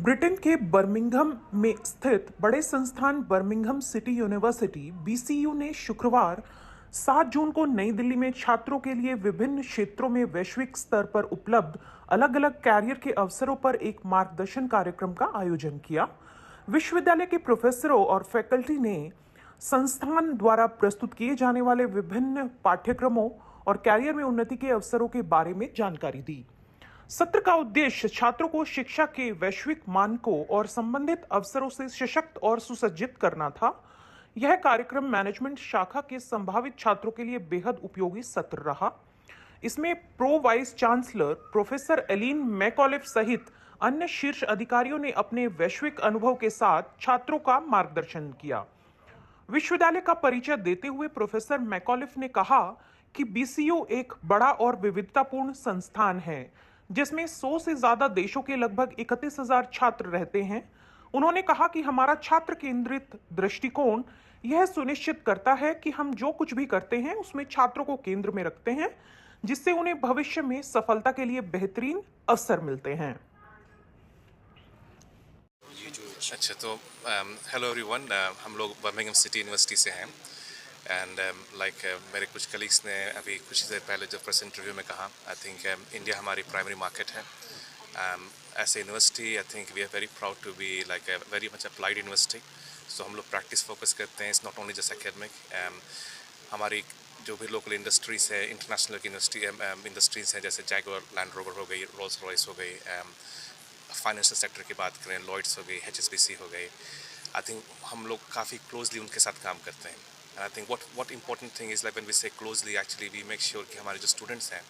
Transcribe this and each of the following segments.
Britain के Birmingham में स्थित बड़े संस्थान बर्मिंघम सिटी यूनिवर्सिटी बीसीयू ने शुक्रवार 7 जून को नई दिल्ली में छात्रों के लिए विभिन्न क्षेत्रों में वैश्विक स्तर पर उपलब्ध अलग अलग कैरियर के अवसरों पर एक मार्गदर्शन कार्यक्रम का आयोजन किया। विश्वविद्यालय के प्रोफेसरों और फैकल्टी ने संस्थान द्वारा प्रस्तुत किए जाने वाले विभिन्न पाठ्यक्रमों और कैरियर में उन्नति के अवसरों के बारे में जानकारी दी। सत्र का उद्देश्य छात्रों को शिक्षा के वैश्विक मानकों और संबंधित अवसरों से सशक्त और सुसज्जित करना था। यह कार्यक्रम मैनेजमेंट शाखा के संभावित छात्रों के लिए बेहद उपयोगी सत्र रहा। इसमें pro vice chancellor professor Elaine McAuliffe सहित अन्य शीर्ष अधिकारियों ने अपने वैश्विक अनुभव के साथ छात्रों का मार्गदर्शन किया। विश्वविद्यालय का परिचय देते हुए प्रोफेसर मैकॉलिफ ने कहा कि बीसीयू एक बड़ा और विविधतापूर्ण संस्थान है जिसमें 100 से ज्यादा देशों के लगभग 31,000 छात्र रहते हैं। उन्होंने कहा कि हमारा छात्र केंद्रित दृष्टिकोण यह सुनिश्चित करता है कि हम जो कुछ भी करते हैं उसमें छात्रों को केंद्र में रखते हैं, जिससे उन्हें भविष्य में सफलता के लिए बेहतरीन अवसर मिलते हैं। अच्छा, तो हेलो एवरीवन, हम लोग बर्मिंघम सिटी यूनिवर्सिटी से हैं एंड मेरे कुछ कलीग्स ने अभी कुछ देर पहले जो प्रेस इंटरव्यू में कहा, आई थिंक इंडिया हमारी प्राइमरी मार्केट है। As a university I think we are very proud to be like a very much applied university. So हम लोग प्रैक्टिस फोकस करते हैं, it's not only just academic. हमारी जो भी लोकल इंडस्ट्रीज है, इंटरनेशनल इंडस्ट्रीज हैं, जैसे जैगुआर लैंड रोवर हो गई, रोल्स रॉयस हो गई, फाइनेंशियल सेक्टर की बात करें, लॉयड्स हो गई, HSBC हो गई, आई थिंक हम लोग काफ़ी क्लोजली उनके साथ काम करते हैं। And I think what important thing is like when we say closely, actually we make sure कि हमारे जो स्टूडेंट्स हैं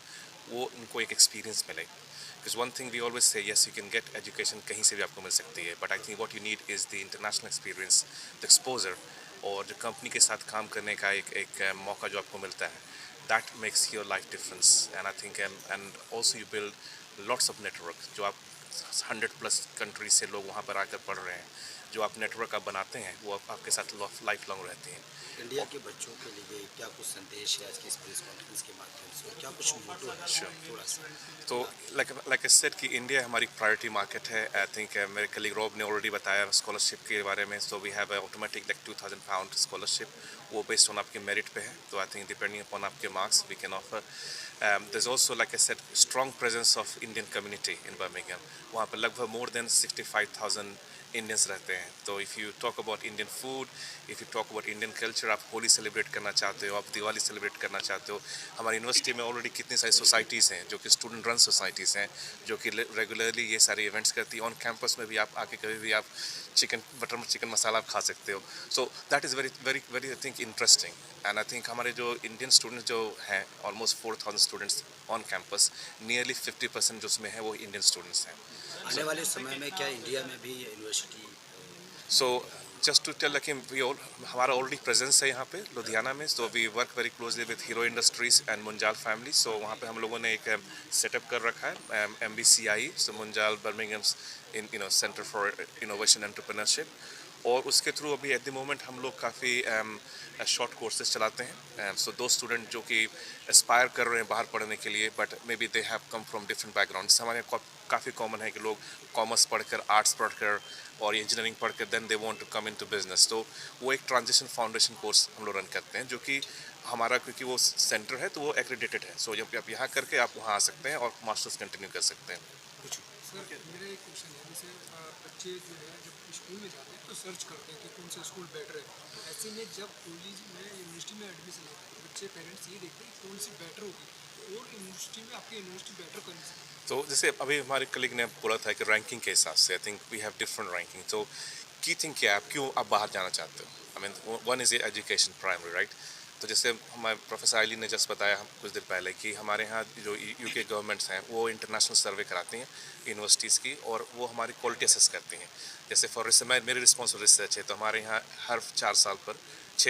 वो उनको एक एक्सपीरियंस मिले। Because one thing we always say, yes you can get education कहीं से भी आपको मिल सकती है, but I think what you need is the international experience, the exposure, और जो कंपनी के साथ काम करने का एक मौका जो आपको मिलता है, that makes your life difference. And I think and also you build lots of network. जो आप 100+ कंट्रीज से लोग वहाँ पर आकर पढ़ रहे हैं, जो आप नेटवर्क आप बनाते हैं वो आपके साथ लाइफ लॉन्ग रहते हैं। इंडिया के बच्चों के लिए क्या कुछ संदेश है आज की इस प्रेस कॉन्फ्रेंस के माध्यम से, क्या कुछ मोटो है? Sure. थोड़ा सा तो लाइक आई सेड कि इंडिया हमारी प्रायोरिटी मार्केट है। आई थिंक मेरे कलीग रॉब ने ऑलरेडी बताया स्कॉलरशिप के बारे में। So we have automatic like £2,000 scholarship, वो बेस्ड ऑन आपके मेरिट पे है। तो आई थिंक डिपेंडिंग अपॉन आपके marks we can offer. there's also, like I said, strong presence of Indian community in Birmingham. वहाँ पर लगभग more than 65,000 इंडियंस रहते हैं। तो if you talk about Indian food, if you talk about Indian culture, आप Holi celebrate करना चाहते हो, आप दिवाली सेलिब्रेट करना चाहते हो, हमारी यूनिवर्सिटी में ऑलरेडी कितनी सारी सोसाइटीज़ हैं जो कि स्टूडेंट रन सोसाइटीज़ हैं, जो कि रेगुलरली ये सारे इवेंट्स करती हैं। ऑन कैंपस में भी आप आके कभी भी आप बटर चिकन मसाला आप खा सकते हो। So that is very very very I think interesting. And I think हमारे जो इंडियन स्टूडेंट्स जो हैं, almost 4,000 students on campus, nearly 50% जो उसमें है वो इंडियन स्टूडेंट्स हैं। आने वाले समय में क्या इंडिया में भी university? So just to tell कि हमारा ऑलरेडी प्रेजेंस है यहाँ पे लुधियाना में। So we work very closely with Hero industries and Munjal family. So वहाँ पे हम लोगों ने एक सेटअप कर रखा है, MBCIE, so Munjal Birmingham in centre for innovation entrepreneurship. और उसके थ्रू अभी एट द मोमेंट हम लोग काफ़ी शॉर्ट कोर्सेज चलाते हैं। सो दो स्टूडेंट जो कि एस्पायर कर रहे हैं बाहर पढ़ने के लिए, but may be they have come from different backgrounds. हमारे काफ़ी कॉमन है कि लोग कॉमर्स पढ़कर, आर्ट्स पढ़कर और इंजीनियरिंग पढ़कर then they want to come into business. तो वो एक ट्रांजिशन फाउंडेशन कोर्स हम लोग रन करते हैं, जो कि हमारा, क्योंकि वो सेंटर है तो वो एक्रेडिटेड है। सो जब आप यहाँ करके आप वहाँ आ सकते हैं और मास्टर्स कंटिन्यू कर सकते हैं। सर, मेरा एक क्वेश्चन है, जैसे बच्चे जो है जब स्कूल में जाते हैं तो सर्च करते हैं कि कौन सा स्कूल बेटर है। तो ऐसे में जब कॉलेज में यूनिवर्सिटी में एडमिशन लेते हैं तो बच्चे पेरेंट्स ये देखते हैं कौन सी बेटर होगी और यूनिवर्सिटी में आपकी यूनिवर्सिटी बेटर करनी चाहिए। तो जैसे अभी हमारे कलीग ने बोला था कि रैंकिंग के हिसाब से, I think we have different ranking. तो की थिंक क्या है, आप क्यों आप बाहर जाना चाहते हो? I mean one is education primary, right? तो जैसे हमारे प्रोफेसर आइली ने जस्ट बताया कुछ देर पहले कि हमारे यहाँ जो UK गवर्नमेंट्स हैं वो इंटरनेशनल सर्वे कराती हैं यूनिवर्सिटीज़ की, और वो हमारी क्वालिटी असेस करती हैं। जैसे फॉर रिसर्च, मेरी रिस्पॉन्सिबल रिसर्च है, तो हमारे यहाँ हर 6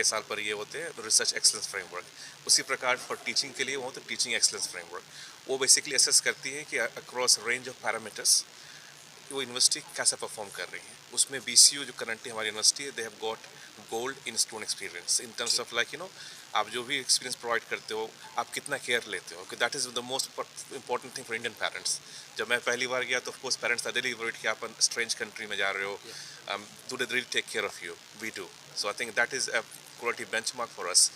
साल पर ये होते हैं रिसर्च एक्सलेंस फ्रेमवर्क। उसी प्रकार फॉर टीचिंग के लिए वो होते हैं टीचिंग एक्सलेंस फ्रेमवर्क। वो बेसिकली असेस करती है कि अक्रॉस रेंज ऑफ पैरामीटर्स वो यूनिवर्सिटी कैसा परफॉर्म कर रही है। उसमें BCU जो करंटली हमारी यूनिवर्सिटी है, they have got gold in student experience in terms of like आप जो भी एक्सपीरियंस प्रोवाइड करते हो आप कितना केयर लेते हो, that is the most important thing for Indian parents. जब मैं पहली बार गया तो of course parents are really worried कि आप स्ट्रेंज कंट्री में जा रहे हो, do they really take care of you, we do. So I think that is a quality benchmark for us.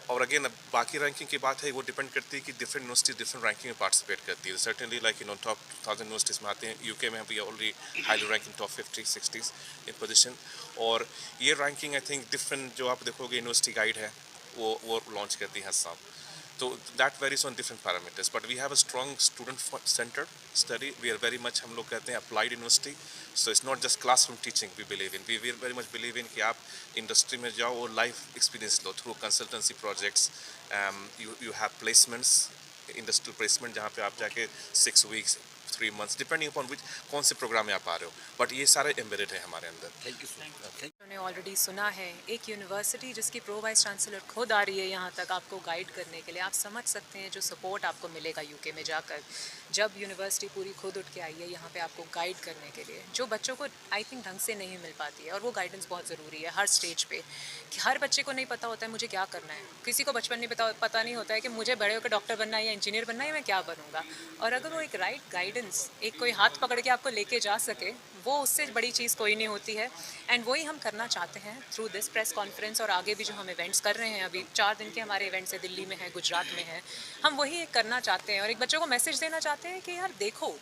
और अगेन बाकी रैंकिंग की बात है, वो डिपेंड करती है कि डिफरेंट यूनिवर्सिटीज डिफरेंट रैंकिंग में पार्टिसिपेट करती है। सर्टेनली लाइक टॉप 1000 यूनिवर्सिटीज़ में आते हैं, यूके में we already highly ranking top 50-60 in position. और ये रैंकिंग आई थिंक डिफरेंट जो आप देखोगे यूनिवर्सिटी गाइड है वो लॉन्च करती है हर साल। तो that varies on different parameters, but we have a strong student centre study. We are very much, हम लोग कहते हैं applied university. So it's not just classroom teaching we believe in, we very much believe in कि आप industry में जाओ और life experience लो through consultancy projects. You have placements, industrial placement जहाँ पे आप जाके 6 weeks 3 months depending upon which कौन से प्रोग्राम में आप आ रहे हो, बट ये सारे एम्बेडेड है हमारे अंदर। Thank you so much. उन्होंने ऑलरेडी सुना है, एक यूनिवर्सिटी जिसकी प्रो वाइस चांसलर खुद आ रही है यहाँ तक आपको गाइड करने के लिए। आप समझ सकते हैं जो सपोर्ट आपको मिलेगा यूके में जाकर, जब यूनिवर्सिटी पूरी खुद उठ के आई है यहाँ पे आपको गाइड करने के लिए, जो बच्चों को आई थिंक ढंग से नहीं मिल पाती है। और वो गाइडेंस बहुत ज़रूरी है हर स्टेज पे, कि हर बच्चे को नहीं पता होता है मुझे क्या करना है। किसी को बचपन में पता नहीं होता है कि मुझे बड़े होकर डॉक्टर बनना है या इंजीनियर बनना है या मैं क्या बनूंगा। और अगर वो एक राइट गाइडेंस, एक कोई हाथ पकड़ के आपको लेके जा सके, वो उससे बड़ी चीज़ कोई नहीं होती है। एंड वही हम करना चाहते हैं थ्रू दिस प्रेस कॉन्फ्रेंस, और आगे भी जो हम इवेंट्स कर रहे हैं, अभी 4 दिन के हमारे इवेंट्स है, दिल्ली में है, गुजरात में है, हम वही एक करना चाहते हैं। और एक बच्चों को मैसेज देना चाहते हैं कि यार देखो,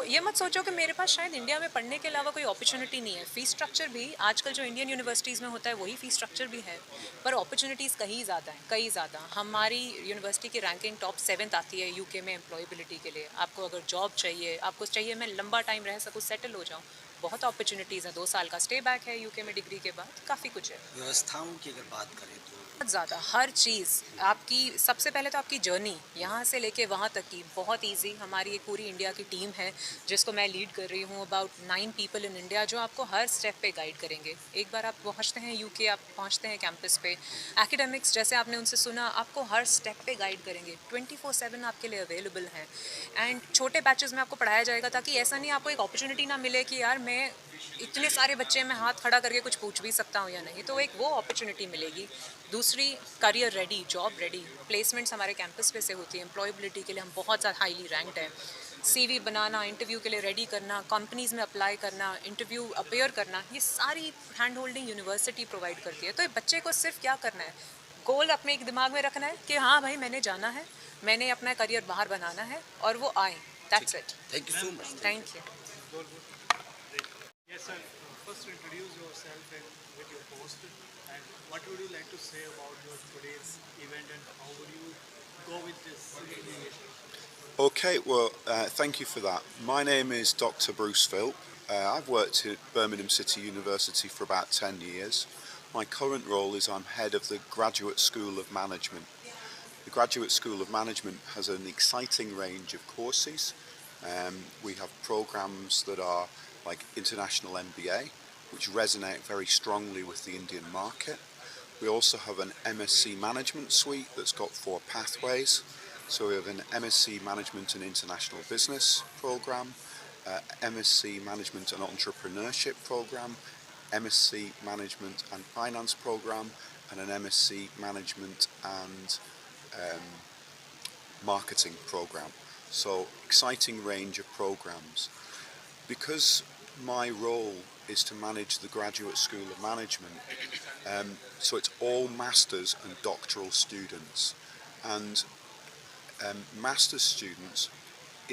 ये मत सोचो कि मेरे पास शायद इंडिया में पढ़ने के अलावा कोई अपॉर्चुनिटी नहीं है। फ़ीस स्ट्रक्चर भी आजकल जो इंडियन यूनिवर्सिटीज़ में होता है वही फ़ीस स्ट्रक्चर भी है, पर अपॉर्चुनिटीज़ कहीं ज़्यादा हैं, कहीं ज़्यादा। हमारी यूनिवर्सिटी की रैंकिंग टॉप 7 आती है यूके में एम्प्लॉयबिलिटी के लिए। आपको अगर जॉब चाहिए, आपको चाहिए मैं लंबा टाइम रह सकूँ, सेटल हो जाऊँ, बहुत अपॉर्चुनिटीज़ हैं। 2 साल का स्टे बैक है यूके में डिग्री के बाद, काफ़ी कुछ है। व्यवस्थाओं की अगर बात करें तो बहुत ज़्यादा हर चीज़ आपकी, सबसे पहले तो आपकी जर्नी यहाँ से लेके वहाँ तक की बहुत इजी। हमारी एक पूरी इंडिया की टीम है जिसको मैं लीड कर रही हूँ, अबाउट 9 पीपल इन इंडिया, जो आपको हर स्टेप पे गाइड करेंगे। एक बार आप पहुँचते हैं यूके, आप पहुँचते हैं कैंपस पे, एकेडमिक्स जैसे आपने उनसे सुना, आपको हर स्टेप पे गाइड करेंगे, 24/7 आपके लिए अवेलेबल हैं। एंड छोटे बैचेस में आपको पढ़ाया जाएगा, ताकि ऐसा नहीं आपको एक अपॉर्चुनिटी ना मिले कि यार मैं इतने सारे बच्चे में हाथ खड़ा करके कुछ पूछ भी सकता हूँ या नहीं, तो एक वो अपॉर्चुनिटी मिलेगी। दूसरी, career ready, job ready, placements हमारे कैंपस पे से होती है। एम्प्लॉयबिलिटी के लिए हम बहुत ज़्यादा हाईली रैंक्ड हैं। सीवी बनाना, इंटरव्यू के लिए रेडी करना, कंपनीज़ में अप्लाई करना, इंटरव्यू अपीयर करना, ये सारी हैंड होल्डिंग यूनिवर्सिटी प्रोवाइड करती है। तो बच्चे को सिर्फ क्या करना है, गोल अपने एक दिमाग में रखना है कि हाँ भाई मैंने जाना है, मैंने अपना करियर बाहर बनाना है, और वो आए। That's it. Thank you so much. Thank you. Yes, sir. First, introduce yourself and with your post, and what would you like to say about your today's event, and how would you go with this initiative? Okay, well, thank you for that. My name is Dr. Bruce Philp. I've worked at Birmingham City University for about 10 years. My current role is I'm head of the Graduate School of Management. The Graduate School of Management has an exciting range of courses. We have programs that are like International MBA, which resonate very strongly with the Indian market. We also have an MSc Management suite that's got 4 pathways. So we have an MSc Management and International Business program, MSc Management and Entrepreneurship program, MSc Management and Finance program, and an MSc Management and Marketing program. So exciting range of programs. Because my role is to manage the Graduate School of Management, so it's all masters and doctoral students, and master's students,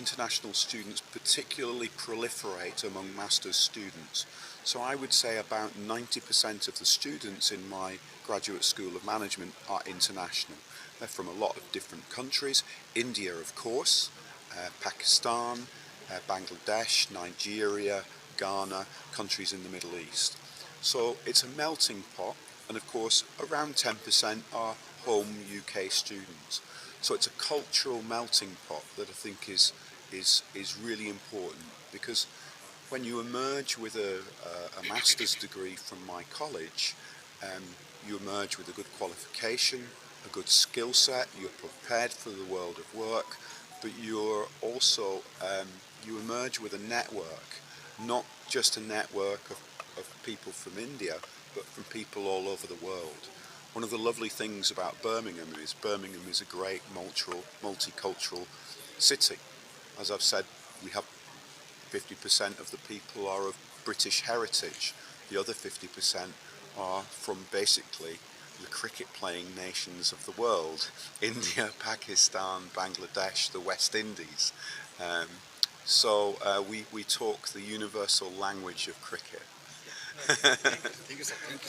international students particularly proliferate among master's students. So I would say about 90% of the students in my Graduate School of Management are international. They're from a lot of different countries, India of course, Pakistan, Bangladesh, Nigeria, Ghana, countries in the Middle East. So it's a melting pot, and of course around 10% are home UK students. So it's a cultural melting pot that I think is really important, because when you emerge with a master's degree from my college, you emerge with a good qualification, a good skill set, you're prepared for the world of work, but you're also you emerge with a network, not just a network of people from India, but from people all over the world. one of the lovely things about Birmingham is a great multicultural city. As I've said, we have 50% of the people are of British heritage. The other 50% are from basically the cricket-playing nations of the world: India, Pakistan, Bangladesh, the West Indies. So we talk the universal language of cricket. Thank you, sir. Thank you.